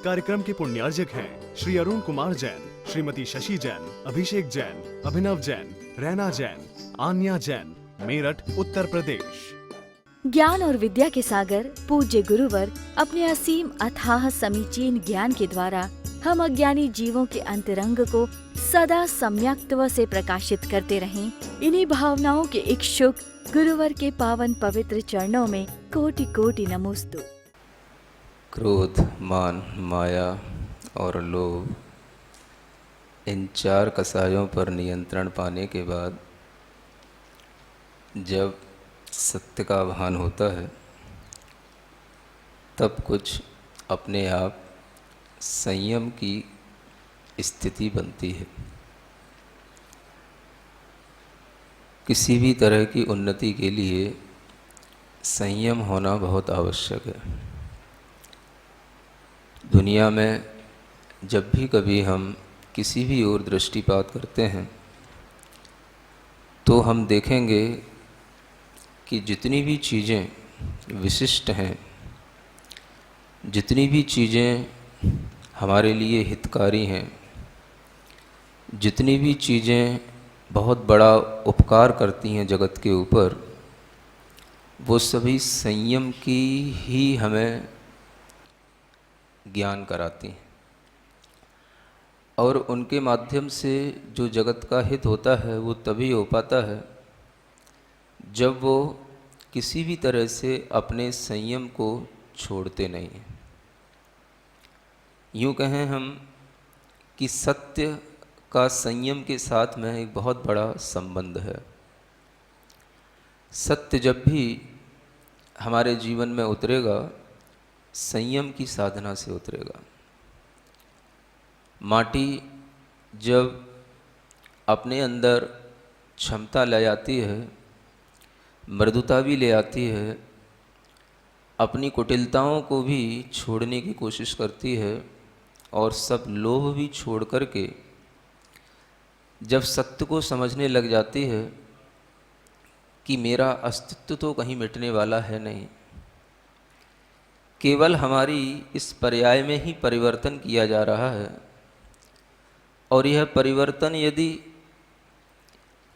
कार्यक्रम के पुण्यार्जक हैं श्री अरुण कुमार जैन, श्रीमती शशि जैन, अभिषेक जैन, अभिनव जैन, रैना जैन, आन्या जैन, मेरठ, उत्तर प्रदेश। ज्ञान और विद्या के सागर पूज्य गुरुवर अपने असीम अथाह समीचीन ज्ञान के द्वारा हम अज्ञानी जीवों के अंतरंग को सदा सम्यक्त्व से प्रकाशित करते रहें। इन्हीं भावनाओं के इच्छुक गुरुवर के पावन पवित्र चरणों में कोटि कोटि नमोस्तु। क्रोध, मान, माया और लोभ, इन चार कसायों पर नियंत्रण पाने के बाद जब सत्य का भान होता है, तब कुछ अपने आप संयम की स्थिति बनती है। किसी भी तरह की उन्नति के लिए संयम होना बहुत आवश्यक है। दुनिया में जब भी कभी हम किसी भी ओर दृष्टिपात करते हैं तो हम देखेंगे कि जितनी भी चीज़ें विशिष्ट हैं, जितनी भी चीज़ें हमारे लिए हितकारी हैं, जितनी भी चीज़ें बहुत बड़ा उपकार करती हैं जगत के ऊपर, वो सभी संयम की ही हमें ज्ञान कराती हैं। और उनके माध्यम से जो जगत का हित होता है वो तभी हो पाता है जब वो किसी भी तरह से अपने संयम को छोड़ते नहीं हैं। यूँ कहें हम कि सत्य का संयम के साथ में एक बहुत बड़ा संबंध है। सत्य जब भी हमारे जीवन में उतरेगा, संयम की साधना से उतरेगा। माटी जब अपने अंदर क्षमता ले आती है, मृदुता भी ले आती है, अपनी कुटिलताओं को भी छोड़ने की कोशिश करती है और सब लोभ भी छोड़ करके जब सत्य को समझने लग जाती है कि मेरा अस्तित्व तो कहीं मिटने वाला है नहीं, केवल हमारी इस पर्याय में ही परिवर्तन किया जा रहा है, और यह परिवर्तन यदि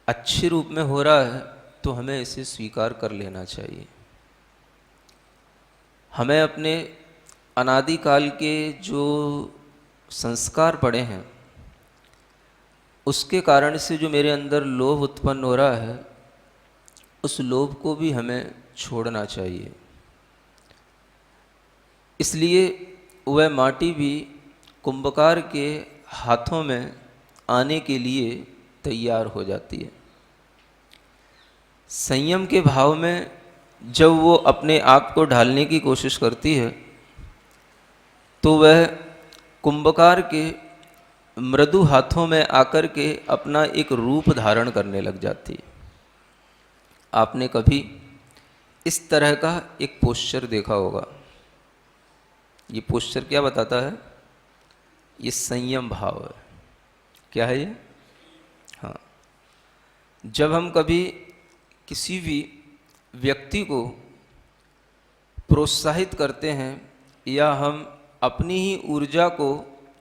अच्छे रूप में हो रहा है तो हमें इसे स्वीकार कर लेना चाहिए। हमें अपने अनादिकाल के जो संस्कार पड़े हैं उसके कारण से जो मेरे अंदर लोभ उत्पन्न हो रहा है, उस लोभ को भी हमें छोड़ना चाहिए। इसलिए वह माटी भी कुंभकार के हाथों में आने के लिए तैयार हो जाती है। संयम के भाव में जब वो अपने आप को ढालने की कोशिश करती है तो वह कुंभकार के मृदु हाथों में आकर के अपना एक रूप धारण करने लग जाती है। आपने कभी इस तरह का एक पोस्चर देखा होगा। ये पोस्चर क्या बताता है? ये संयम भाव है। क्या है ये? हाँ, जब हम कभी किसी भी व्यक्ति को प्रोत्साहित करते हैं या हम अपनी ही ऊर्जा को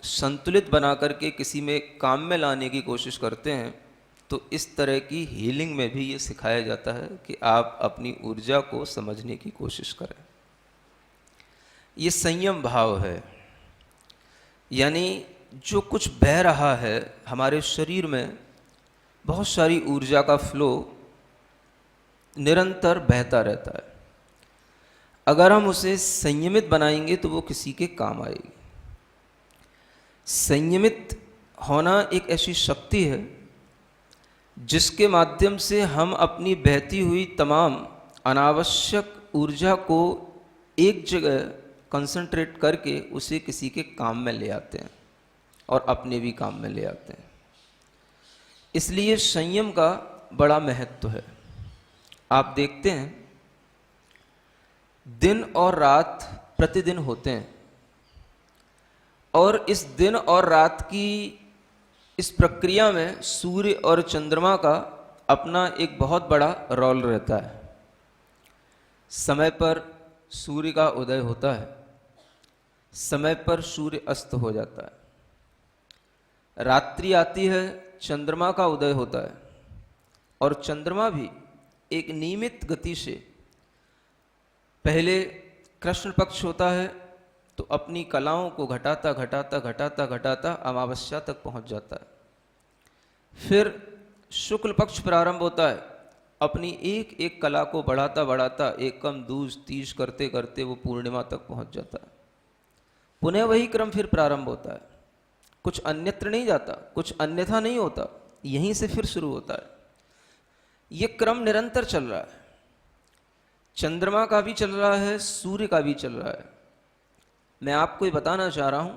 संतुलित बना करके किसी में काम में लाने की कोशिश करते हैं, तो इस तरह की हीलिंग में भी ये सिखाया जाता है कि आप अपनी ऊर्जा को समझने की कोशिश करें। ये संयम भाव है। यानी जो कुछ बह रहा है हमारे शरीर में, बहुत सारी ऊर्जा का फ्लो निरंतर बहता रहता है। अगर हम उसे संयमित बनाएंगे तो वो किसी के काम आएगी। संयमित होना एक ऐसी शक्ति है जिसके माध्यम से हम अपनी बहती हुई तमाम अनावश्यक ऊर्जा को एक जगह कंसंट्रेट करके उसे किसी के काम में ले आते हैं और अपने भी काम में ले आते हैं। इसलिए संयम का बड़ा महत्व है। आप देखते हैं दिन और रात प्रतिदिन होते हैं, और इस दिन और रात की इस प्रक्रिया में सूर्य और चंद्रमा का अपना एक बहुत बड़ा रोल रहता है। समय पर सूर्य का उदय होता है, समय पर सूर्य अस्त हो जाता है, रात्रि आती है, चंद्रमा का उदय होता है, और चंद्रमा भी एक नियमित गति से पहले कृष्ण पक्ष होता है तो अपनी कलाओं को घटाता घटाता घटाता घटाता अमावस्या तक पहुंच जाता है। फिर शुक्ल पक्ष प्रारंभ होता है, अपनी एक एक कला को बढ़ाता बढ़ाता एकम दूज तीज करते करते वो पूर्णिमा तक पहुंच जाता है। पुनः वही क्रम फिर प्रारंभ होता है, कुछ अन्यत्र नहीं जाता, कुछ अन्यथा नहीं होता, यहीं से फिर शुरू होता है। ये क्रम निरंतर चल रहा है, चंद्रमा का भी चल रहा है, सूर्य का भी चल रहा है। मैं आपको ये बताना चाह रहा हूं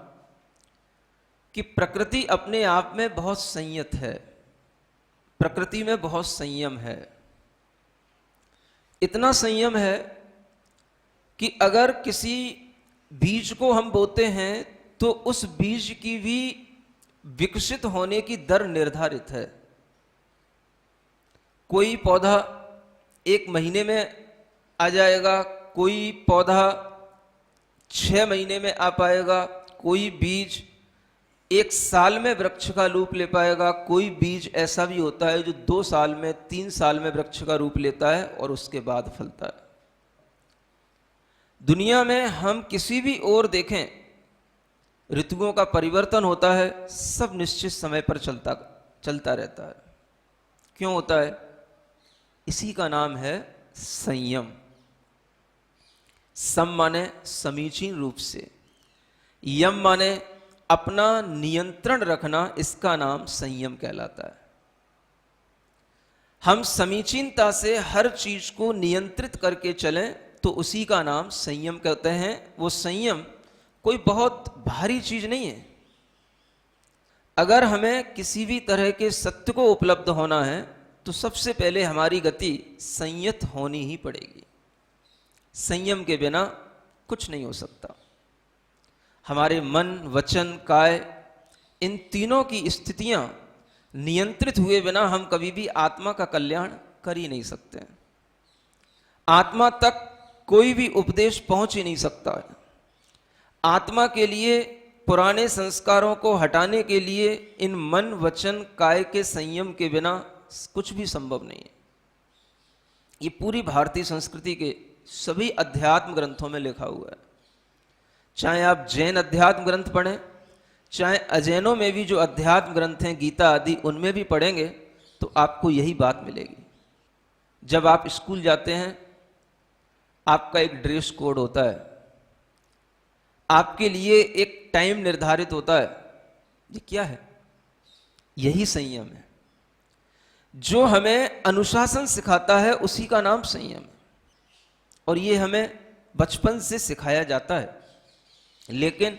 कि प्रकृति अपने आप में बहुत संयत है, प्रकृति में बहुत संयम है। इतना संयम है कि अगर किसी बीज को हम बोते हैं तो उस बीज की भी विकसित होने की दर निर्धारित है। कोई पौधा 1 महीने में आ जाएगा, कोई पौधा 6 महीने में आ पाएगा, कोई बीज 1 साल में वृक्ष का रूप ले पाएगा, कोई बीज ऐसा भी होता है जो 2 साल में 3 साल में वृक्ष का रूप लेता है और उसके बाद फलता है। दुनिया में हम किसी भी ओर देखें, ऋतुओं का परिवर्तन होता है, सब निश्चित समय पर चलता रहता है। क्यों होता है? इसी का नाम है संयम। सम माने समीचीन रूप से, यम माने अपना नियंत्रण रखना, इसका नाम संयम कहलाता है। हम समीचीनता से हर चीज को नियंत्रित करके चलें तो उसी का नाम संयम कहते हैं। वो संयम कोई बहुत भारी चीज नहीं है। अगर हमें किसी भी तरह के सत्य को उपलब्ध होना है तो सबसे पहले हमारी गति संयत होनी ही पड़ेगी। संयम के बिना कुछ नहीं हो सकता। हमारे मन, वचन, काय, इन तीनों की स्थितियां नियंत्रित हुए बिना हम कभी भी आत्मा का कल्याण कर ही नहीं सकते। आत्मा तक कोई भी उपदेश पहुंच ही नहीं सकता है। आत्मा के लिए पुराने संस्कारों को हटाने के लिए इन मन, वचन, काय के संयम के बिना कुछ भी संभव नहीं है। ये पूरी भारतीय संस्कृति के सभी अध्यात्म ग्रंथों में लिखा हुआ है। चाहे आप जैन अध्यात्म ग्रंथ पढ़ें, चाहे अजैनों में भी जो अध्यात्म ग्रंथ हैं, गीता आदि, उनमें भी पढ़ेंगे तो आपको यही बात मिलेगी। जब आप स्कूल जाते हैं, आपका एक ड्रेस कोड होता है, आपके लिए एक टाइम निर्धारित होता है। ये क्या है? यही संयम है। जो हमें अनुशासन सिखाता है उसी का नाम संयम है, और ये हमें बचपन से सिखाया जाता है। लेकिन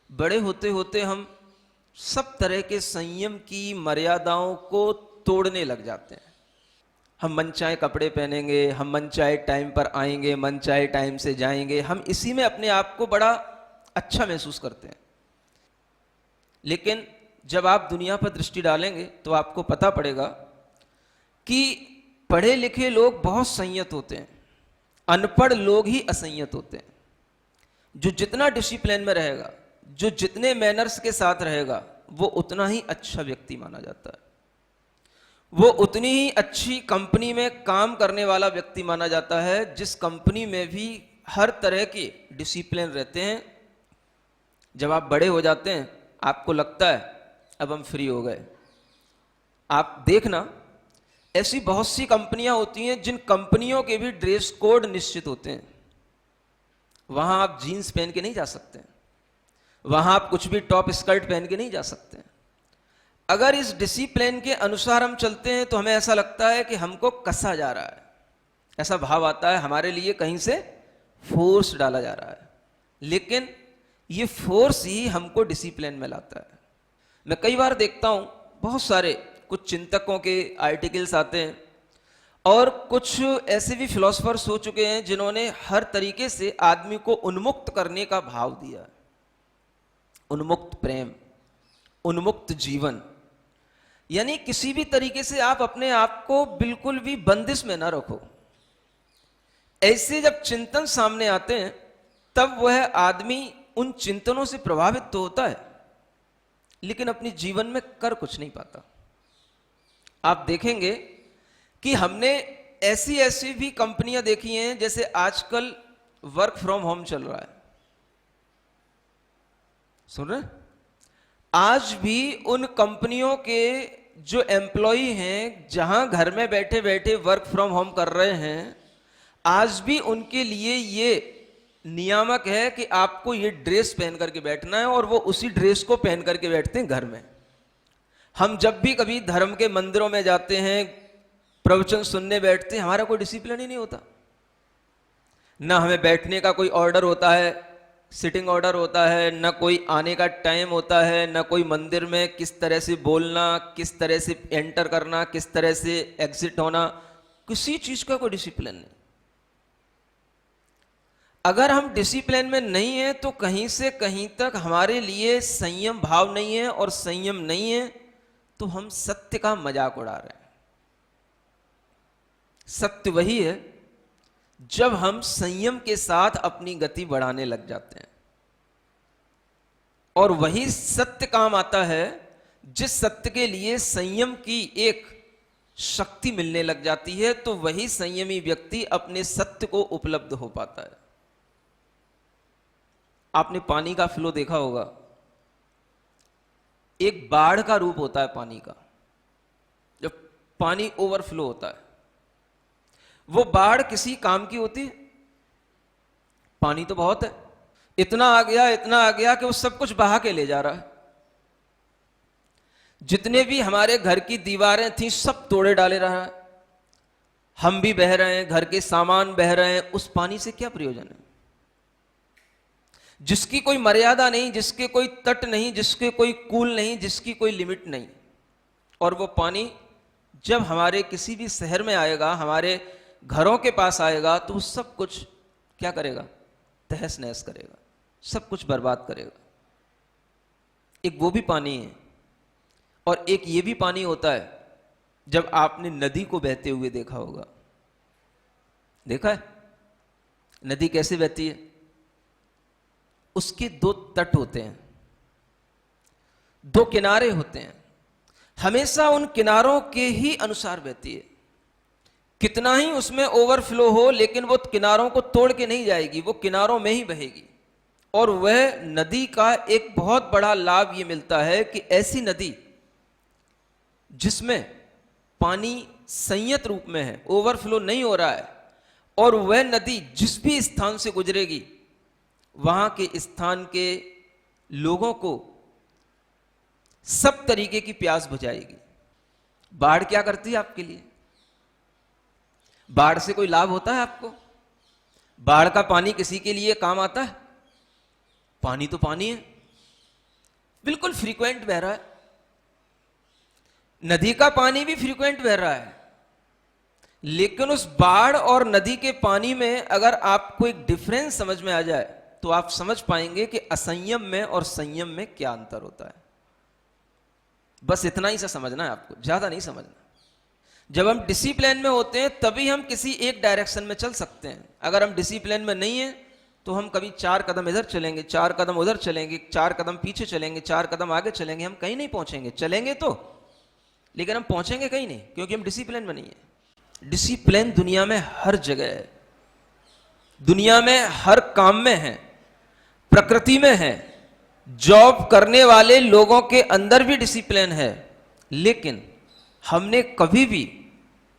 बड़े होते होते हम सब तरह के संयम की मर्यादाओं को तोड़ने लग जाते हैं। हम मनचाहे कपड़े पहनेंगे, हम मनचाहे टाइम पर आएंगे, मनचाहे टाइम से जाएंगे, हम इसी में अपने आप को बड़ा अच्छा महसूस करते हैं। लेकिन जब आप दुनिया पर दृष्टि डालेंगे तो आपको पता पड़ेगा कि पढ़े लिखे लोग बहुत संयत होते हैं, अनपढ़ लोग ही असंयत होते हैं। जो जितना डिसिप्लिन में रहेगा, जो जितने मैनर्स के साथ रहेगा, वो उतना ही अच्छा व्यक्ति माना जाता है। वो उतनी ही अच्छी कंपनी में काम करने वाला व्यक्ति माना जाता है, जिस कंपनी में भी हर तरह के डिसिप्लिन रहते हैं। जब आप बड़े हो जाते हैं, आपको लगता है अब हम फ्री हो गए। आप देखना, ऐसी बहुत सी कंपनियां होती हैं जिन कंपनियों के भी ड्रेस कोड निश्चित होते हैं। वहां आप जीन्स पहन के नहीं जा सकते, वहां आप कुछ भी टॉप स्कर्ट पहन के नहीं जा सकते। अगर इस डिसिप्लिन के अनुसार हम चलते हैं तो हमें ऐसा लगता है कि हमको कसा जा रहा है, ऐसा भाव आता है हमारे लिए कहीं से फोर्स डाला जा रहा है। लेकिन ये फोर्स ही हमको डिसिप्लिन में लाता है। मैं कई बार देखता हूं, बहुत सारे कुछ चिंतकों के आर्टिकल्स आते हैं, और कुछ ऐसे भी फिलोसफर्स हो चुके हैं जिन्होंने हर तरीके से आदमी को उन्मुक्त करने का भाव दिया। उन्मुक्त प्रेम, उन्मुक्त जीवन, यानी किसी भी तरीके से आप अपने आप को बिल्कुल भी बंदिश में ना रखो। ऐसे जब चिंतन सामने आते हैं तब वह आदमी उन चिंतनों से प्रभावित तो होता है, लेकिन अपने जीवन में कर कुछ नहीं पाता। आप देखेंगे कि हमने ऐसी ऐसी भी कंपनियां देखी हैं, जैसे आजकल वर्क फ्रॉम होम चल रहा है, सुन रहे हैं? आज भी उन कंपनियों के जो एम्प्लॉई हैं, जहां घर में बैठे बैठे वर्क फ्रॉम होम कर रहे हैं, आज भी उनके लिए ये नियामक है कि आपको ये ड्रेस पहन करके बैठना है, और वो उसी ड्रेस को पहन करके बैठते हैं घर में। हम जब भी कभी धर्म के मंदिरों में जाते हैं, प्रवचन सुनने बैठते हैं, हमारा कोई डिसिप्लिन ही नहीं होता। ना हमें बैठने का कोई ऑर्डर होता है, सिटिंग ऑर्डर होता है, ना कोई आने का टाइम होता है, ना कोई मंदिर में किस तरह से बोलना, किस तरह से एंटर करना, किस तरह से एग्जिट होना, किसी चीज का कोई डिसिप्लिन नहीं। अगर हम डिसिप्लिन में नहीं है तो कहीं से कहीं तक हमारे लिए संयम भाव नहीं है, और संयम नहीं है तो हम सत्य का मजाक उड़ा रहे हैं। सत्य वही है जब हम संयम के साथ अपनी गति बढ़ाने लग जाते हैं, और वही सत्य काम आता है जिस सत्य के लिए संयम की एक शक्ति मिलने लग जाती है, तो वही संयमी व्यक्ति अपने सत्य को उपलब्ध हो पाता है। आपने पानी का फ्लो देखा होगा, एक बाढ़ का रूप होता है पानी का। जब पानी ओवरफ्लो होता है, वो बाढ़ किसी काम की होती है? पानी तो बहुत है, इतना आ गया कि वो सब कुछ बहा के ले जा रहा है। जितने भी हमारे घर की दीवारें थी सब तोड़े डाले रहा है, हम भी बह रहे हैं, घर के सामान बह रहे हैं, उस पानी से क्या प्रयोजन है? जिसकी कोई मर्यादा नहीं, जिसके कोई तट नहीं, जिसके कोई कूल नहीं, जिसकी कोई लिमिट नहीं। और वो पानी जब हमारे किसी भी शहर में आएगा, हमारे घरों के पास आएगा, तो सब कुछ क्या करेगा? तहस नहस करेगा, सब कुछ बर्बाद करेगा। एक वो भी पानी है, और एक ये भी पानी होता है जब आपने नदी को बहते हुए देखा होगा। देखा है नदी कैसे बहती है? उसके दो तट होते हैं, दो किनारे होते हैं, हमेशा उन किनारों के ही अनुसार बहती है। कितना ही उसमें ओवरफ्लो हो, लेकिन वो किनारों को तोड़ के नहीं जाएगी, वो किनारों में ही बहेगी। और वह नदी का एक बहुत बड़ा लाभ ये मिलता है कि ऐसी नदी जिसमें पानी संयत रूप में है, ओवरफ्लो नहीं हो रहा है, और वह नदी जिस भी स्थान से गुजरेगी, वहां के स्थान के लोगों को सब तरीके की प्यास बुझाएगी। बाढ़ क्या करती है आपके लिए? बाढ़ से कोई लाभ होता है आपको? बाढ़ का पानी किसी के लिए काम आता है? पानी तो पानी है, बिल्कुल फ्रीक्वेंट बह रहा है। नदी का पानी भी फ्रीक्वेंट बह रहा है, लेकिन उस बाढ़ और नदी के पानी में अगर आपको एक डिफरेंस समझ में आ जाए, तो आप समझ पाएंगे कि असंयम में और संयम में क्या अंतर होता है। बस इतना ही सा समझना है आपको, ज्यादा नहीं समझना। जब हम डिसिप्लिन में होते हैं तभी हम किसी एक डायरेक्शन में चल सकते हैं। अगर हम डिसिप्लिन में नहीं है तो हम कभी 4 कदम इधर चलेंगे, 4 कदम उधर चलेंगे, 4 कदम पीछे चलेंगे, 4 कदम आगे चलेंगे, हम कहीं नहीं पहुंचेंगे। चलेंगे तो, लेकिन हम पहुंचेंगे कहीं नहीं, क्योंकि हम डिसिप्लिन में नहीं है। डिसिप्लिन दुनिया में हर जगह है, दुनिया में हर काम में है, प्रकृति में है, जॉब करने वाले लोगों के अंदर भी डिसिप्लिन है। लेकिन हमने कभी भी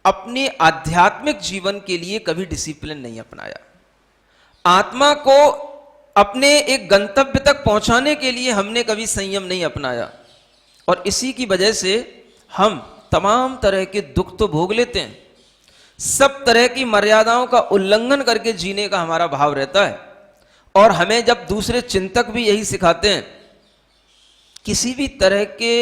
अपने आध्यात्मिक जीवन के लिए कभी डिसिप्लिन नहीं अपनाया। आत्मा को अपने एक गंतव्य तक पहुंचाने के लिए हमने कभी संयम नहीं अपनाया, और इसी की वजह से हम तमाम तरह के दुख तो भोग लेते हैं, सब तरह की मर्यादाओं का उल्लंघन करके जीने का हमारा भाव रहता है। और हमें जब दूसरे चिंतक भी यही सिखाते हैं, किसी भी तरह के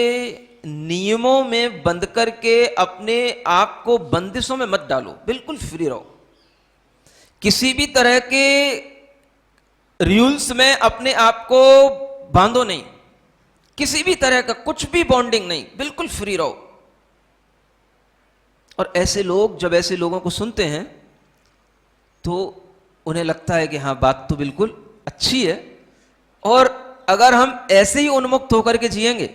नियमों में बंद करके अपने आप को बंदिशों में मत डालो, बिल्कुल फ्री रहो। किसी भी तरह के रूल्स में अपने आप को बांधो नहीं, किसी भी तरह का कुछ भी बॉन्डिंग नहीं, बिल्कुल फ्री रहो। और ऐसे लोग जब ऐसे लोगों को सुनते हैं तो उन्हें लगता है कि हाँ, बात तो बिल्कुल अच्छी है, और अगर हम ऐसे ही उन्मुक्त होकर के जिएंगे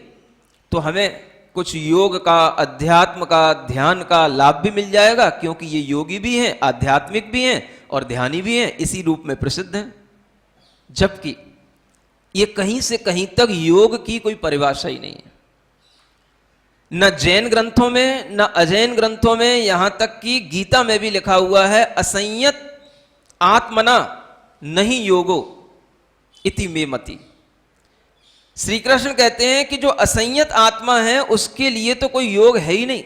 तो हमें कुछ योग का, अध्यात्म का, ध्यान का लाभ भी मिल जाएगा, क्योंकि ये योगी भी हैं, आध्यात्मिक भी हैं और ध्यानी भी हैं, इसी रूप में प्रसिद्ध हैं। जबकि ये कहीं से कहीं तक योग की कोई परिभाषा ही नहीं है, न जैन ग्रंथों में न अजैन ग्रंथों में, यहां तक कि गीता में भी लिखा हुआ है असंयत आत्मना नहीं योगो इति मे मति। श्री कृष्ण कहते हैं कि जो असंयत आत्मा है उसके लिए तो कोई योग है ही नहीं,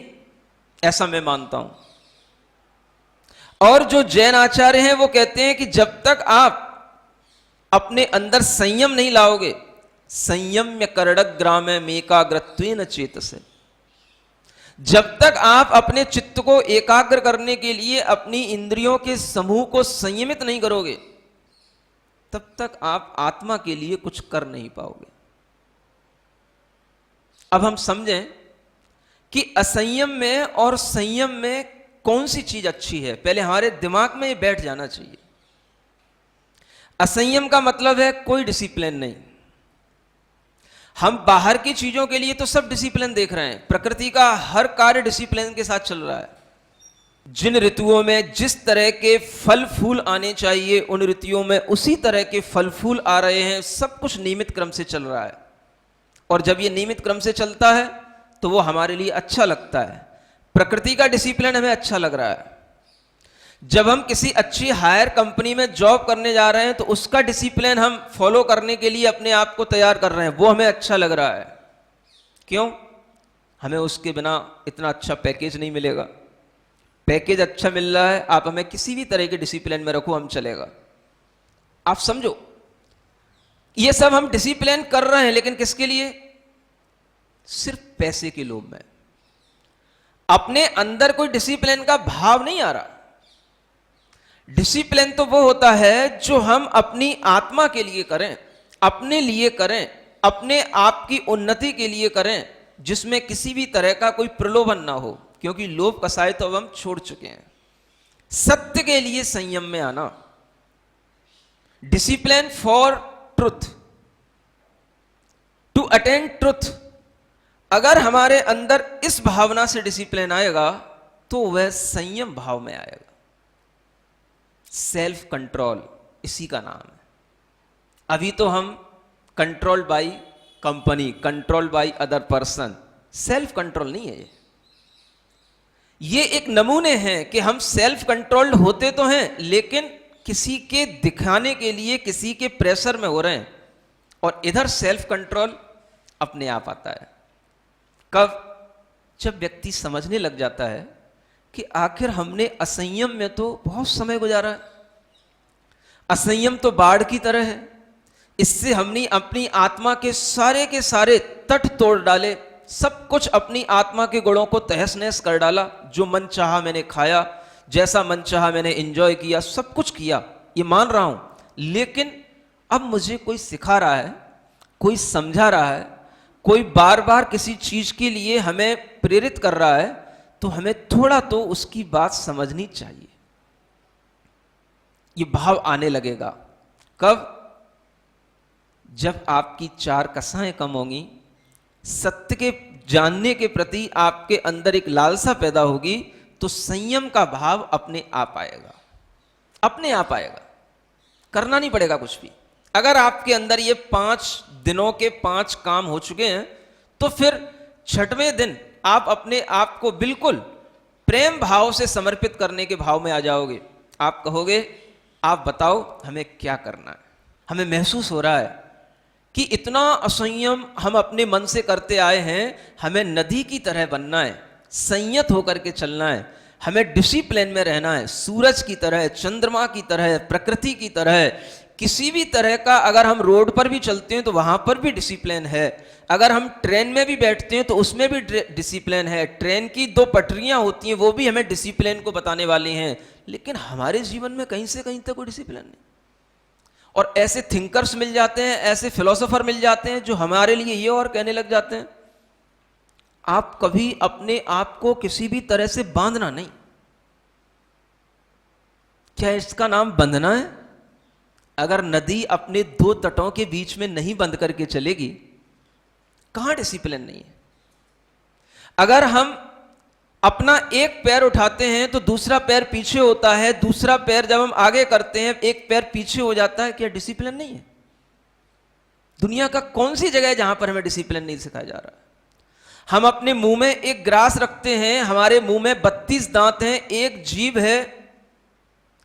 ऐसा मैं मानता हूं। और जो जैन आचार्य हैं वो कहते हैं कि जब तक आप अपने अंदर संयम नहीं लाओगे, संयम्य कर्णग्रामे मेकाग्रत्वेन चेतसे, जब तक आप अपने चित्त को एकाग्र करने के लिए अपनी इंद्रियों के समूह को संयमित नहीं करोगे, तब तक आप आत्मा के लिए कुछ कर नहीं पाओगे। अब हम समझें कि असंयम में और संयम में कौन सी चीज अच्छी है, पहले हमारे दिमाग में ये बैठ जाना चाहिए। असंयम का मतलब है कोई डिसिप्लिन नहीं। हम बाहर की चीजों के लिए तो सब डिसिप्लिन देख रहे हैं, प्रकृति का हर कार्य डिसिप्लिन के साथ चल रहा है। जिन ऋतुओं में जिस तरह के फल फूल आने चाहिए उन ऋतुओं में उसी तरह के फल फूल आ रहे हैं, सब कुछ नियमित क्रम से चल रहा है। और जब ये नियमित क्रम से चलता है तो वो हमारे लिए अच्छा लगता है, प्रकृति का डिसिप्लिन हमें अच्छा लग रहा है। जब हम किसी अच्छी हायर कंपनी में जॉब करने जा रहे हैं तो उसका डिसिप्लिन हम फॉलो करने के लिए अपने आप को तैयार कर रहे हैं, वो हमें अच्छा लग रहा है। क्यों? हमें उसके बिना इतना अच्छा पैकेज नहीं मिलेगा। पैकेज अच्छा मिल रहा है, आप हमें किसी भी तरह के डिसिप्लिन में रखो, हम चलेगा। आप समझो, ये सब हम डिसिप्लिन कर रहे हैं, लेकिन किसके लिए? सिर्फ पैसे के लोभ में। अपने अंदर कोई डिसिप्लिन का भाव नहीं आ रहा। डिसिप्लिन तो वो होता है जो हम अपनी आत्मा के लिए करें, अपने लिए करें, अपने आप की उन्नति के लिए करें, जिसमें किसी भी तरह का कोई प्रलोभन ना हो, क्योंकि लोभ कसाय तो अब हम छोड़ चुके हैं। सत्य के लिए संयम में आना, discipline for truth, to attain truth. अगर हमारे अंदर इस भावना से डिसिप्लिन आएगा तो वह संयम भाव में आएगा। सेल्फ कंट्रोल इसी का नाम है। अभी तो हम controlled by company, controlled by other person, self control नहीं है। ये एक नमूने हैं कि हम सेल्फ कंट्रोल्ड होते तो हैं, लेकिन किसी के दिखाने के लिए, किसी के प्रेशर में हो रहे हैं। और इधर सेल्फ कंट्रोल अपने आप आता है कब? जब व्यक्ति समझने लग जाता है कि आखिर हमने असंयम में तो बहुत समय गुजारा है। असंयम तो बाढ़ की तरह है, इससे हमने अपनी आत्मा के सारे तट तोड़ डाले, सब कुछ अपनी आत्मा के गुणों को तहस नहस कर डाला। जो मन चाहा मैंने खाया, जैसा मन चाहा मैंने एंजॉय किया, सब कुछ किया, ये मान रहा हूं। लेकिन अब मुझे कोई सिखा रहा है, कोई समझा रहा है, कोई बार बार किसी चीज के लिए हमें प्रेरित कर रहा है, तो हमें थोड़ा तो उसकी बात समझनी चाहिए। ये भाव आने लगेगा कब? जब आपकी चार कसाएं कम होंगी, सत्य के जानने के प्रति आपके अंदर एक लालसा पैदा होगी, तो संयम का भाव अपने आप आएगा। अपने आप आएगा, करना नहीं पड़ेगा कुछ भी। अगर आपके अंदर ये 5 दिनों के 5 काम हो चुके हैं, तो फिर 6वें दिन आप अपने आप को बिल्कुल प्रेम भाव से समर्पित करने के भाव में आ जाओगे। आप कहोगे, आप बताओ हमें क्या करना है। हमें महसूस हो रहा है कि इतना असंयम हम अपने मन से करते आए हैं, हमें नदी की तरह बनना है, संयत होकर के चलना है, हमें डिसिप्लिन में रहना है, सूरज की तरह, चंद्रमा की तरह, प्रकृति की तरह। किसी भी तरह का अगर हम रोड पर भी चलते हैं तो वहां पर भी डिसिप्लिन है, अगर हम ट्रेन में भी बैठते हैं तो उसमें भी डिसिप्लिन है। ट्रेन की 2 पटरियां होती हैं, वो भी हमें डिसिप्लिन को बताने वाली हैं। लेकिन हमारे जीवन में कहीं से कहीं तक कोई डिसिप्लिन नहीं। और ऐसे थिंकर्स मिल जाते हैं, ऐसे फिलोसोफर मिल जाते हैं जो हमारे लिए ये और कहने लग जाते हैं, आप कभी अपने आप को किसी भी तरह से बांधना नहीं। क्या इसका नाम बंधना है? अगर नदी अपने दो तटों के बीच में नहीं बंद करके चलेगी, कहां डिसिप्लिन नहीं है। अगर हम अपना एक पैर उठाते हैं तो दूसरा पैर पीछे होता है, दूसरा पैर जब हम आगे करते हैं एक पैर पीछे हो जाता है, क्या डिसिप्लिन नहीं है? दुनिया का कौन सी जगह है जहां पर हमें डिसिप्लिन नहीं सिखाया जा रहा है? हम अपने मुंह में एक ग्रास रखते हैं, हमारे मुंह में 32 दांत हैं, एक जीभ है,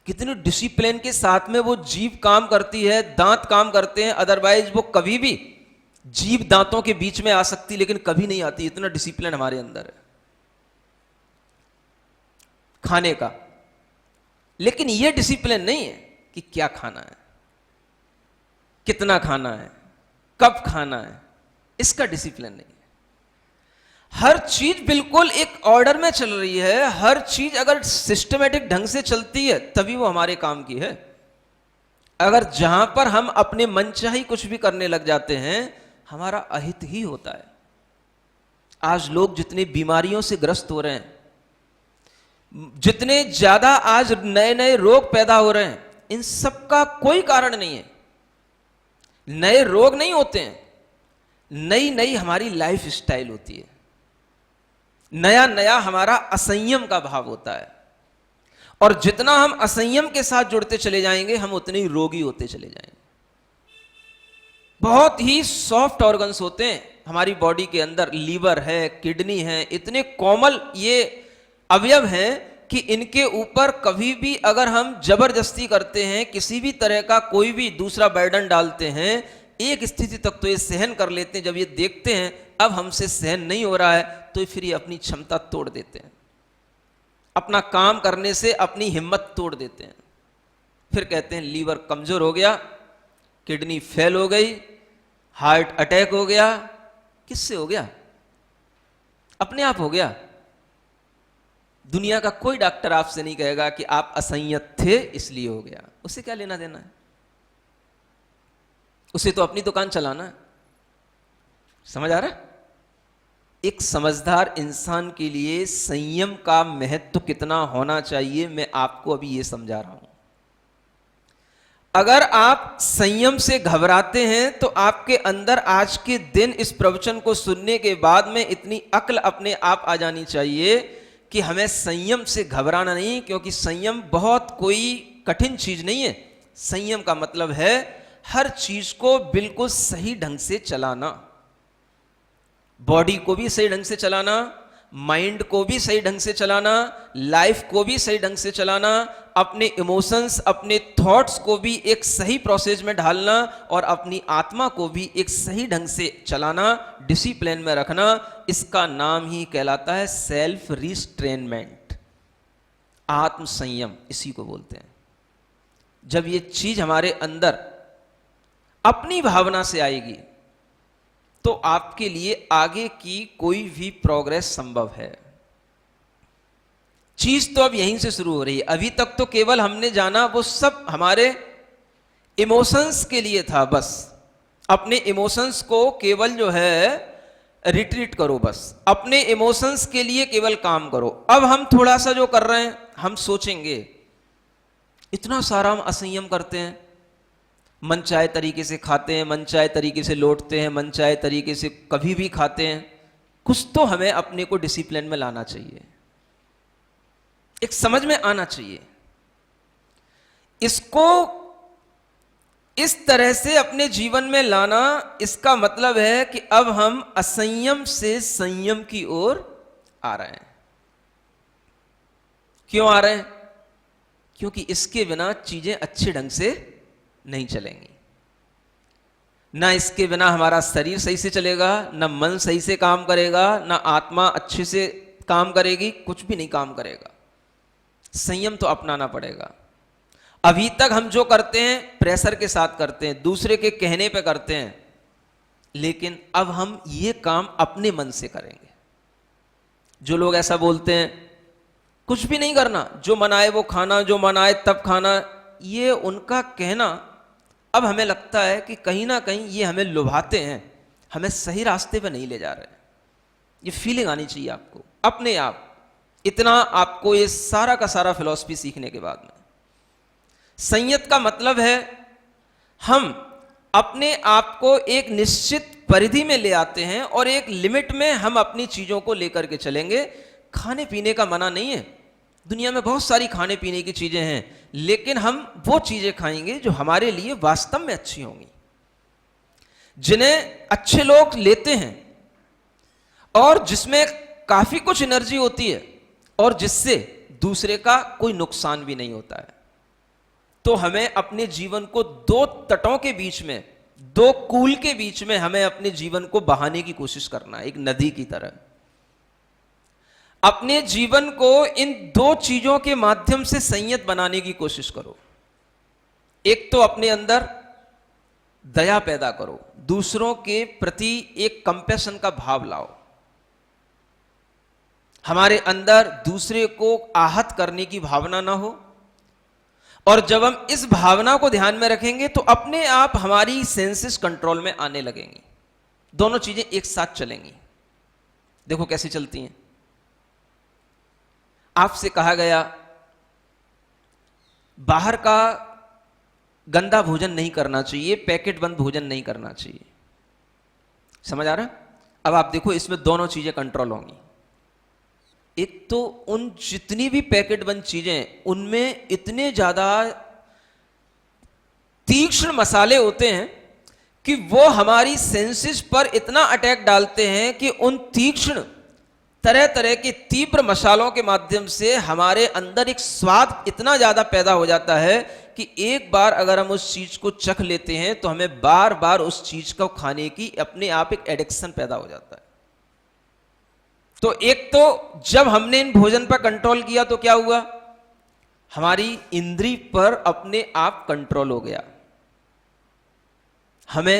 कितनी डिसिप्लिन के साथ में वो जीभ काम करती है, दांत काम करते हैं, अदरवाइज वो कभी भी जीभ दांतों के बीच में आ सकती लेकिन कभी नहीं आती। इतना डिसिप्लिन हमारे अंदर है खाने का। लेकिन यह डिसिप्लिन नहीं है कि क्या खाना है, कितना खाना है, कब खाना है, इसका डिसिप्लिन नहीं है। हर चीज बिल्कुल एक ऑर्डर में चल रही है, हर चीज अगर सिस्टमेटिक ढंग से चलती है तभी वो हमारे काम की है। अगर जहां पर हम अपने मनचाही कुछ भी करने लग जाते हैं, हमारा अहित ही होता है। आज लोग जितने बीमारियों से ग्रस्त हो रहे हैं, जितने ज्यादा आज नए नए रोग पैदा हो रहे हैं, इन सब का कोई कारण नहीं है। नए रोग नहीं होते हैं, नई नई हमारी लाइफ स्टाइल होती है, नया नया हमारा असंयम का भाव होता है। और जितना हम असंयम के साथ जुड़ते चले जाएंगे, हम उतने ही रोगी होते चले जाएंगे। बहुत ही सॉफ्ट ऑर्गन्स होते हैं हमारी बॉडी के अंदर, लीवर है, किडनी है, इतने कोमल ये अवयव हैं कि इनके ऊपर कभी भी अगर हम जबरदस्ती करते हैं, किसी भी तरह का कोई भी दूसरा बर्डन डालते हैं, एक स्थिति तक तो ये सहन कर लेते हैं। जब ये देखते हैं अब हमसे सहन नहीं हो रहा है, तो फिर ये अपनी क्षमता तोड़ देते हैं, अपना काम करने से अपनी हिम्मत तोड़ देते हैं। फिर कहते हैं लीवर कमजोर हो गया, किडनी फेल हो गई, हार्ट अटैक हो गया। किससे हो गया? अपने आप हो गया। दुनिया का कोई डॉक्टर आपसे नहीं कहेगा कि आप असंयत थे इसलिए हो गया। उससे क्या लेना देना है? उसे तो अपनी दुकान चलाना है। समझ आ रहा है? एक समझदार इंसान के लिए संयम का महत्व कितना होना चाहिए, मैं आपको अभी ये समझा रहा हूं। अगर आप संयम से घबराते हैं तो आपके अंदर आज के दिन इस प्रवचन को सुनने के बाद में इतनी अक्ल अपने आप आ जानी चाहिए कि हमें संयम से घबराना नहीं, क्योंकि संयम बहुत कोई कठिन चीज नहीं है। संयम का मतलब है हर चीज को बिल्कुल सही ढंग से चलाना, बॉडी को भी सही ढंग से चलाना, माइंड को भी सही ढंग से चलाना, लाइफ को भी सही ढंग से चलाना, अपने इमोशंस, अपने थॉट्स को भी एक सही प्रोसेस में ढालना और अपनी आत्मा को भी एक सही ढंग से चलाना, डिसिप्लिन में रखना। इसका नाम ही कहलाता है सेल्फ रिस्ट्रेनमेंट, आत्म संयम, इसी को बोलते हैं। जब ये चीज हमारे अंदर अपनी भावना से आएगी तो आपके लिए आगे की कोई भी प्रोग्रेस संभव है। चीज तो अब यहीं से शुरू हो रही है। अभी तक तो केवल हमने जाना वो सब हमारे इमोशंस के लिए था, बस अपने इमोशंस को केवल जो है रिट्रीट करो, बस अपने इमोशंस के लिए केवल काम करो। अब हम थोड़ा सा जो कर रहे हैं, हम सोचेंगे इतना सारा हम असंयम करते हैं, मनचाहे तरीके से खाते हैं, मनचाहे तरीके से लौटते हैं, मनचाहे तरीके से कभी भी खाते हैं। कुछ तो हमें अपने को डिसिप्लिन में लाना चाहिए, एक समझ में आना चाहिए। इसको इस तरह से अपने जीवन में लाना, इसका मतलब है कि अब हम असंयम से संयम की ओर आ रहे हैं। क्यों आ रहे हैं? क्योंकि इसके बिना चीजें अच्छे ढंग से नहीं चलेंगी। ना इसके बिना हमारा शरीर सही से चलेगा, ना मन सही से काम करेगा, ना आत्मा अच्छे से काम करेगी, कुछ भी नहीं काम करेगा। संयम तो अपनाना पड़ेगा। अभी तक हम जो करते हैं प्रेशर के साथ करते हैं, दूसरे के कहने पे करते हैं, लेकिन अब हम ये काम अपने मन से करेंगे। जो लोग ऐसा बोलते हैं कुछ भी नहीं करना, जो मन आए वो खाना, जो मन आए तब खाना, ये उनका कहना अब हमें लगता है कि कहीं ना कहीं ये हमें लुभाते हैं, हमें सही रास्ते पे नहीं ले जा रहे। ये फीलिंग आनी चाहिए आपको अपने आप। इतना आपको ये सारा का सारा फिलॉसफी सीखने के बाद में, संयत का मतलब है हम अपने आप को एक निश्चित परिधि में ले आते हैं और एक लिमिट में हम अपनी चीजों को लेकर के चलेंगे। खाने पीने का मना नहीं है, दुनिया में बहुत सारी खाने पीने की चीजें हैं, लेकिन हम वो चीजें खाएंगे जो हमारे लिए वास्तव में अच्छी होंगी, जिन्हें अच्छे लोग लेते हैं और जिसमें काफी कुछ एनर्जी होती है और जिससे दूसरे का कोई नुकसान भी नहीं होता है। तो हमें अपने जीवन को दो तटों के बीच में, दो कूल के बीच में हमें अपने जीवन को बहाने की कोशिश करना है, एक नदी की तरह। अपने जीवन को इन दो चीजों के माध्यम से संयत बनाने की कोशिश करो। एक तो अपने अंदर दया पैदा करो, दूसरों के प्रति एक कंपैशन का भाव लाओ। हमारे अंदर दूसरे को आहत करने की भावना ना हो, और जब हम इस भावना को ध्यान में रखेंगे तो अपने आप हमारी सेंसेस कंट्रोल में आने लगेंगी। दोनों चीजें एक साथ चलेंगी। देखो कैसे चलती हैं। आपसे कहा गया बाहर का गंदा भोजन नहीं करना चाहिए, पैकेट बंद भोजन नहीं करना चाहिए। समझ आ रहा है? अब आप देखो इसमें दोनों चीजें कंट्रोल होंगी। एक तो उन जितनी भी पैकेट बंद चीजें, उनमें इतने ज्यादा तीक्ष्ण मसाले होते हैं कि वो हमारी सेंसेस पर इतना अटैक डालते हैं कि उन तीक्ष्ण तरह तरह के तीव्र मसालों के माध्यम से हमारे अंदर एक स्वाद इतना ज्यादा पैदा हो जाता है कि एक बार अगर हम उस चीज को चख लेते हैं तो हमें बार बार उस चीज को खाने की अपने आप एक एडिक्शन पैदा हो जाता है। तो एक तो जब हमने इन भोजन पर कंट्रोल किया तो क्या हुआ, हमारी इंद्री पर अपने आप कंट्रोल हो गया। हमें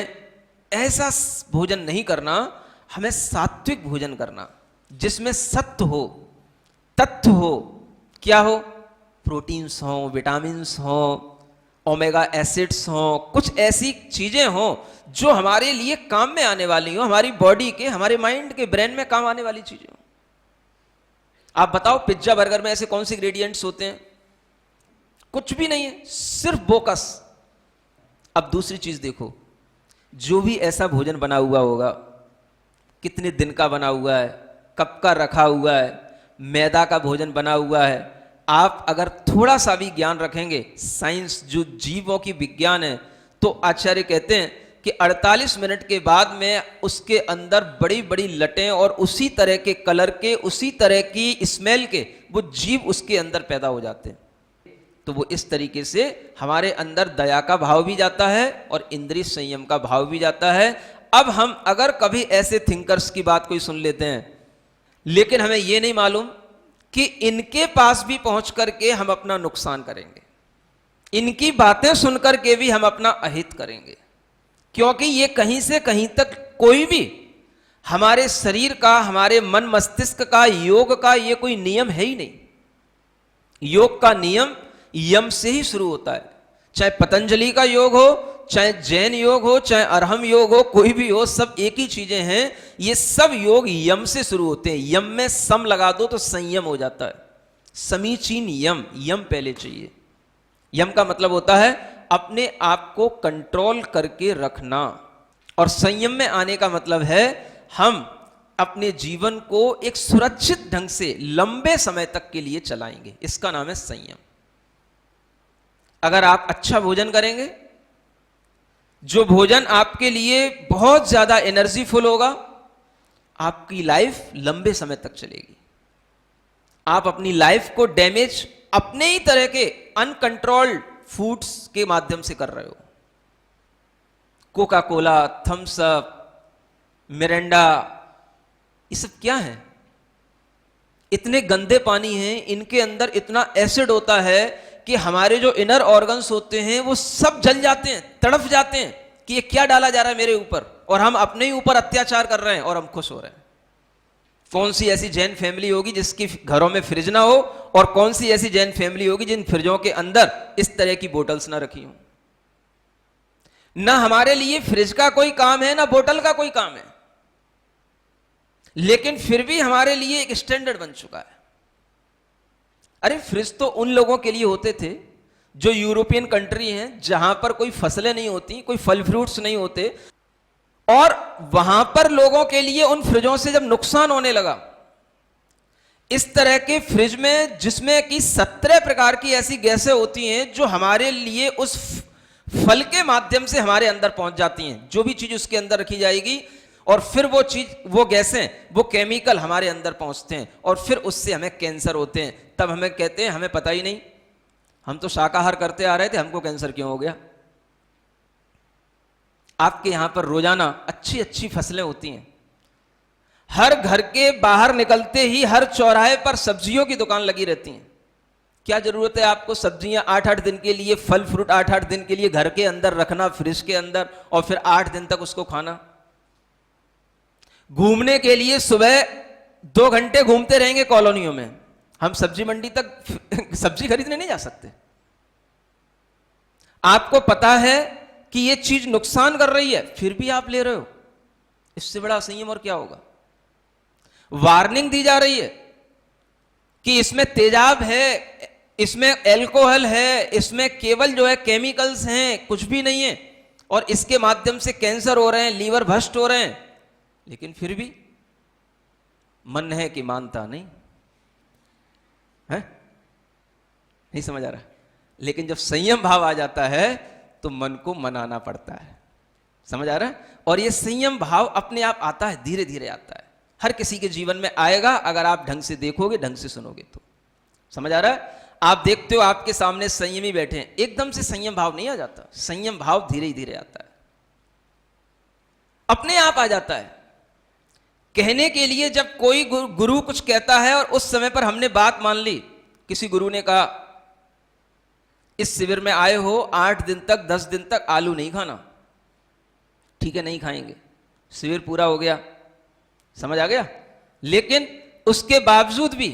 ऐसा भोजन नहीं करना, हमें सात्विक भोजन करना जिसमें सत्व हो, तत्व हो। क्या हो? प्रोटीन्स हो, विटामिन्स हो, ओमेगा एसिड्स हो, कुछ ऐसी चीजें हो जो हमारे लिए काम में आने वाली हो, हमारी बॉडी के, हमारे माइंड के, ब्रेन में काम आने वाली चीजें हो। आप बताओ पिज्जा बर्गर में ऐसे कौन से इंग्रेडिएंट्स होते हैं? कुछ भी नहीं है, सिर्फ बोकस। अब दूसरी चीज देखो, जो भी ऐसा भोजन बना हुआ होगा, कितने दिन का बना हुआ है, कब का रखा हुआ है, मैदा का भोजन बना हुआ है। आप अगर थोड़ा सा भी ज्ञान रखेंगे, साइंस जो जीवों की विज्ञान है, तो आचार्य कहते हैं कि 48 मिनट के बाद में उसके अंदर बड़ी बड़ी लटें और उसी तरह के कलर के, उसी तरह की स्मेल के वो जीव उसके अंदर पैदा हो जाते हैं। तो वो इस तरीके से हमारे अंदर दया का भाव भी जाता है और इंद्रिय संयम का भाव भी जाता है। अब हम अगर कभी ऐसे थिंकर्स की बात कोई सुन लेते हैं, लेकिन हमें ये नहीं मालूम कि इनके पास भी पहुंच करके हम अपना नुकसान करेंगे, इनकी बातें सुनकर के भी हम अपना अहित करेंगे, क्योंकि ये कहीं से कहीं तक कोई भी हमारे शरीर का, हमारे मन मस्तिष्क का, योग का ये कोई नियम है ही नहीं। योग का नियम यम से ही शुरू होता है। चाहे पतंजलि का योग हो, चाहे जैन योग हो, चाहे अरहम योग हो, कोई भी हो, सब एक ही चीजें हैं। ये सब योग यम से शुरू होते हैं। यम में सम लगा दो तो संयम हो जाता है। समीचीन यम, यम पहले चाहिए। यम का मतलब होता है अपने आप को कंट्रोल करके रखना, और संयम में आने का मतलब है हम अपने जीवन को एक सुरक्षित ढंग से लंबे समय तक के लिए चलाएंगे। इसका नाम है संयम। अगर आप अच्छा भोजन करेंगे, जो भोजन आपके लिए बहुत ज्यादा एनर्जीफुल होगा, आपकी लाइफ लंबे समय तक चलेगी। आप अपनी लाइफ को डैमेज अपने ही तरह के अनकंट्रोल्ड फूड्स के माध्यम से कर रहे हो। Coca Cola, Thums Up, Mirinda, ये सब क्या है? इतने गंदे पानी हैं, इनके अंदर इतना एसिड होता है कि हमारे जो इनर ऑर्गन्स होते हैं वो सब जल जाते हैं, तड़फ जाते हैं कि ये क्या डाला जा रहा है मेरे ऊपर, और हम अपने ही ऊपर अत्याचार कर रहे हैं और हम खुश हो रहे हैं। कौन सी ऐसी जैन फैमिली होगी जिसकी घरों में फ्रिज ना हो, और कौन सी ऐसी जैन फैमिली होगी जिन फ्रिजों के अंदर इस तरह की बोतल्स ना रखी हो। ना हमारे लिए फ्रिज का कोई काम है, ना बोतल का कोई काम है, लेकिन फिर भी हमारे लिए एक स्टैंडर्ड बन चुका है। अरे फ्रिज तो उन लोगों के लिए होते थे जो यूरोपियन कंट्री हैं जहां पर कोई फसलें नहीं होती, कोई फल फ्रूट्स नहीं होते, और वहां पर लोगों के लिए उन फ्रिजों से जब नुकसान होने लगा, इस तरह के फ्रिज में जिसमें कि 17 प्रकार की ऐसी गैसें होती हैं जो हमारे लिए उस फल के माध्यम से हमारे अंदर पहुंच जाती हैं, जो भी चीज उसके अंदर रखी जाएगी, और फिर वो चीज, वो गैसें, वो केमिकल हमारे अंदर पहुंचते हैं और फिर उससे हमें कैंसर होते हैं। तब हमें कहते हैं हमें पता ही नहीं, हम तो शाकाहार करते आ रहे थे, हमको कैंसर क्यों हो गया। आपके यहां पर रोजाना अच्छी अच्छी फसलें होती हैं, हर घर के बाहर निकलते ही हर चौराहे पर सब्जियों की दुकान लगी रहती हैं। क्या जरूरत है आपको सब्जियां 8-8 दिन के लिए, फल फ्रूट 8-8 दिन के लिए घर के अंदर रखना, फ्रिज के अंदर, और फिर 8 दिन तक उसको खाना। घूमने के लिए सुबह 2 घंटे घूमते रहेंगे कॉलोनियों में, हम सब्जी मंडी तक सब्जी खरीदने नहीं जा सकते। आपको पता है कि यह चीज नुकसान कर रही है, फिर भी आप ले रहे हो। इससे बड़ा संयम और क्या होगा। वार्निंग दी जा रही है कि इसमें तेजाब है, इसमें अल्कोहल है, इसमें केवल जो है केमिकल्स हैं, कुछ भी नहीं है, और इसके माध्यम से कैंसर हो रहे हैं, लीवर भ्रष्ट हो रहे हैं, लेकिन फिर भी मन है कि मानता नहीं है। नहीं समझ आ रहा। लेकिन जब संयम भाव आ जाता है तो मन को मनाना पड़ता है। समझ आ रहा है। और ये संयम भाव अपने आप आता है, धीरे धीरे आता है, हर किसी के जीवन में आएगा अगर आप ढंग से देखोगे, ढंग से सुनोगे तो। समझ आ रहा है। आप देखते हो आपके सामने संयमी बैठे हैं, एकदम से संयम भाव नहीं आ जाता, संयम भाव धीरे धीरे आता है, अपने आप आ जाता है। कहने के लिए जब कोई गुरु कुछ कहता है और उस समय पर हमने बात मान ली, किसी गुरु ने कहा इस शिविर में आए हो 8 दिन तक 10 दिन तक आलू नहीं खाना, ठीक है नहीं खाएंगे, शिविर पूरा हो गया, समझ आ गया। लेकिन उसके बावजूद भी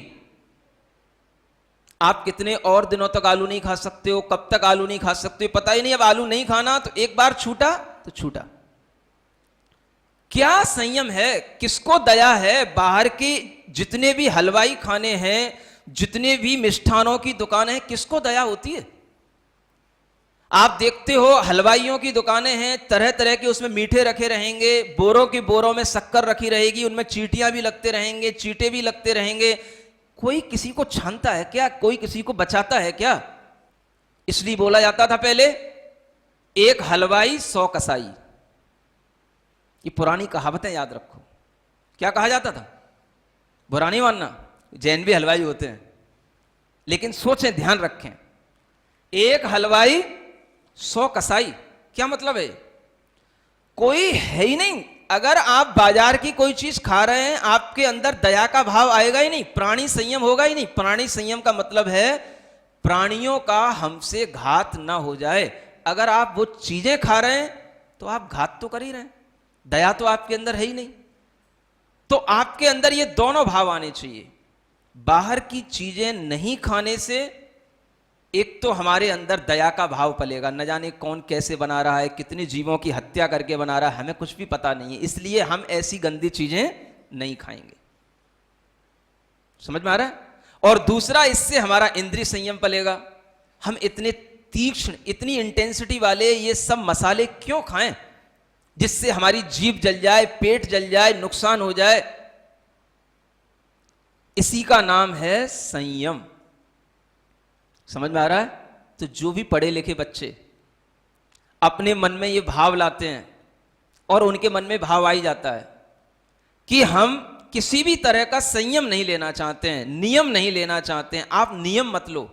आप कितने और दिनों तक आलू नहीं खा सकते हो, कब तक आलू नहीं खा सकते हो, पता ही नहीं। अब आलू नहीं खाना तो एक बार छूटा तो छूटा। क्या संयम है, किसको दया है। बाहर के जितने भी हलवाई खाने हैं, जितने भी मिष्ठानों की दुकानें हैं, किसको दया होती है। आप देखते हो हलवाइयों की दुकानें हैं, तरह तरह के उसमें मीठे रखे रहेंगे, बोरों की बोरों में शक्कर रखी रहेगी, उनमें चींटियां भी लगते रहेंगे, चींटे भी लगते रहेंगे। कोई किसी को छानता है क्या, कोई किसी को बचाता है क्या। इसलिए बोला जाता था पहले, एक हलवाई 100 कसाई। ये पुरानी कहावतें याद रखो। क्या कहा जाता था, बुरा नहीं मानना, जैन भी हलवाई होते हैं, लेकिन सोचें, ध्यान रखें, एक हलवाई 100 कसाई। क्या मतलब है, कोई है ही नहीं। अगर आप बाजार की कोई चीज खा रहे हैं, आपके अंदर दया का भाव आएगा ही नहीं, प्राणी संयम होगा ही नहीं। प्राणी संयम का मतलब है प्राणियों का हमसे घात ना हो जाए। अगर आप वो चीजें खा रहे हैं तो आप घात तो कर ही रहे हैं, दया तो आपके अंदर है ही नहीं। तो आपके अंदर ये दोनों भाव आने चाहिए। बाहर की चीजें नहीं खाने से एक तो हमारे अंदर दया का भाव पलेगा, न जाने कौन कैसे बना रहा है, कितने जीवों की हत्या करके बना रहा है, हमें कुछ भी पता नहीं है, इसलिए हम ऐसी गंदी चीजें नहीं खाएंगे। समझ में आ रहा है। और दूसरा, इससे हमारा इंद्रिय संयम पलेगा। हम इतने तीक्ष्ण, इतनी इंटेंसिटी वाले ये सब मसाले क्यों खाएं, जिससे हमारी जीभ जल जाए, पेट जल जाए, नुकसान हो जाए। इसी का नाम है संयम। समझ में आ रहा है। तो जो भी पढ़े लिखे बच्चे अपने मन में ये भाव लाते हैं और उनके मन में भाव आ ही जाता है कि हम किसी भी तरह का संयम नहीं लेना चाहते हैं, नियम नहीं लेना चाहते हैं। आप नियम मत लो,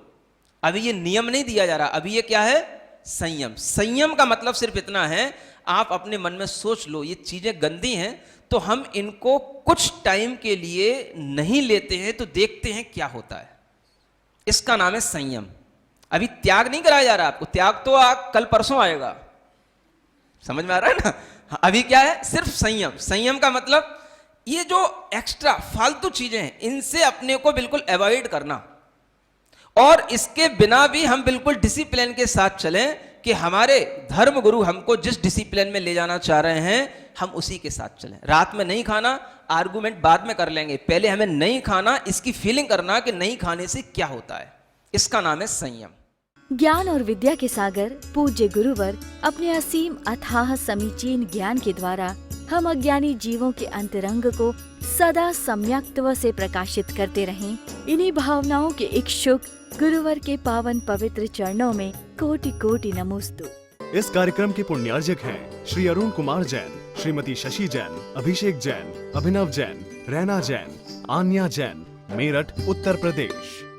अभी ये नियम नहीं दिया जा रहा, अभी ये क्या है, संयम। संयम का मतलब सिर्फ इतना है, आप अपने मन में सोच लो ये चीजें गंदी हैं, तो हम इनको कुछ टाइम के लिए नहीं लेते हैं, तो देखते हैं क्या होता है। इसका नाम है संयम। अभी त्याग नहीं कराया जा रहा आपको, त्याग तो कल परसों आएगा। समझ में आ रहा है ना। अभी क्या है, सिर्फ संयम। संयम का मतलब ये जो एक्स्ट्रा फालतू चीजें हैं, इनसे अपने को बिल्कुल अवॉइड करना, और इसके बिना भी हम बिल्कुल डिसिप्लिन के साथ चलें कि हमारे धर्म गुरु हमको जिस डिसिप्लिन में ले जाना चाह रहे हैं हम उसी के साथ चलें। रात में नहीं खाना, आर्गुमेंट बाद में कर लेंगे, पहले हमें नहीं खाना, इसकी फीलिंग करना कि नहीं खाने से क्या होता है। इसका नाम है संयम। ज्ञान और विद्या के सागर पूज्य गुरुवर अपने असीम अथाह समीचीन ज्ञान के द्वारा हम अज्ञानी जीवों के अंतरंग को सदा सम्यक्त्व से प्रकाशित करते रहें। इन्हीं भावनाओं के इच्छुक गुरुवर के पावन पवित्र चरणों में कोटि कोटि नमोस्तु। इस कार्यक्रम के पुण्यार्जक हैं श्री अरुण कुमार जैन, श्रीमती शशि जैन, अभिषेक जैन, अभिनव जैन, रैना जैन, आन्या जैन, मेरठ, उत्तर प्रदेश।